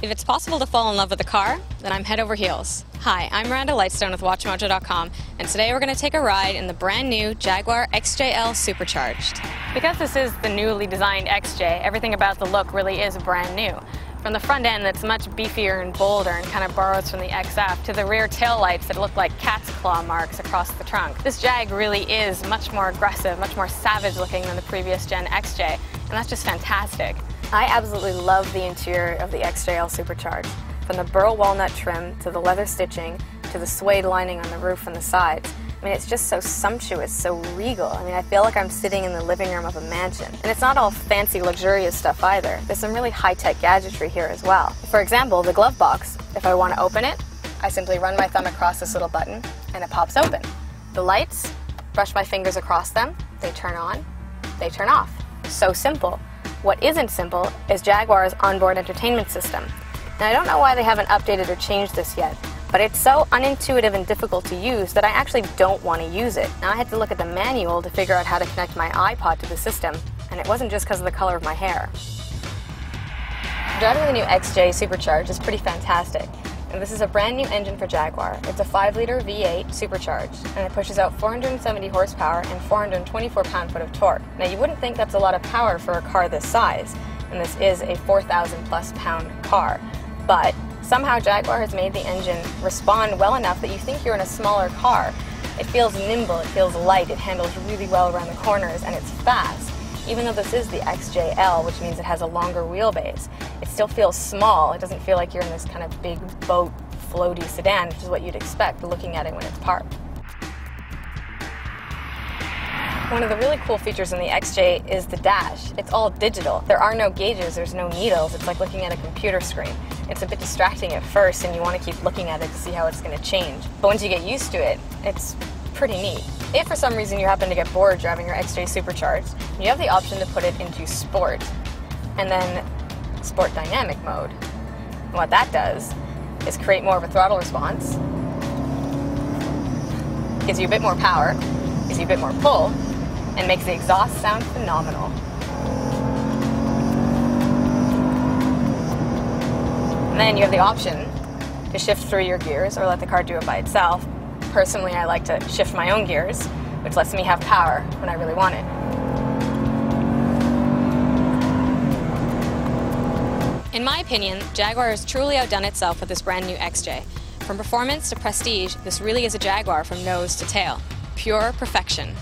If it's possible to fall in love with a car, then I'm head over heels. Hi, I'm Miranda Lightstone with WatchMojo.com, and today we're going to take a ride in the brand new Jaguar XJL Supercharged. Because this is the newly designed XJ, everything about the look really is brand new. From the front end that's much beefier and bolder and kind of borrows from the XF, to the rear taillights that look like cat's claw marks across the trunk. This Jag really is much more aggressive, much more savage looking than the previous gen XJ, and that's just fantastic. I absolutely love the interior of the XJL Supercharged. From the burl walnut trim, to the leather stitching, to the suede lining on the roof and the sides. I mean, it's just so sumptuous, so regal. I mean, I feel like I'm sitting in the living room of a mansion. And it's not all fancy, luxurious stuff either. There's some really high-tech gadgetry here as well. For example, the glove box. If I want to open it, I simply run my thumb across this little button, and it pops open. The lights, brush my fingers across them, they turn on, they turn off. So simple. What isn't simple is Jaguar's onboard entertainment system. Now, I don't know why they haven't updated or changed this yet, but it's so unintuitive and difficult to use that I actually don't want to use it. Now, I had to look at the manual to figure out how to connect my iPod to the system, and it wasn't just because of the color of my hair. Driving the new XJ Supercharged is pretty fantastic. And this is a brand new engine for Jaguar. It's a 5-liter V8 supercharged, and it pushes out 470 horsepower and 424 pound-foot of torque. Now, you wouldn't think that's a lot of power for a car this size, and this is a 4,000 plus pound car. But somehow Jaguar has made the engine respond well enough that you think you're in a smaller car. It feels nimble, it feels light, it handles really well around the corners, and it's fast. Even though this is the XJL, which means it has a longer wheelbase, it still feels small. It doesn't feel like you're in this kind of big boat, floaty sedan, which is what you'd expect looking at it when it's parked. One of the really cool features in the XJ is the dash. It's all digital. There are no gauges, there's no needles. It's like looking at a computer screen. It's a bit distracting at first, and you want to keep looking at it to see how it's going to change. But once you get used to it, it's pretty neat. If for some reason you happen to get bored driving your XJ Supercharged, you have the option to put it into Sport, and then Sport Dynamic mode. And what that does is create more of a throttle response, gives you a bit more power, gives you a bit more pull, and makes the exhaust sound phenomenal. And then you have the option to shift through your gears or let the car do it by itself. Personally, I like to shift my own gears, which lets me have power when I really want it. In my opinion, Jaguar has truly outdone itself with this brand new XJ. From performance to prestige, this really is a Jaguar from nose to tail. Pure perfection.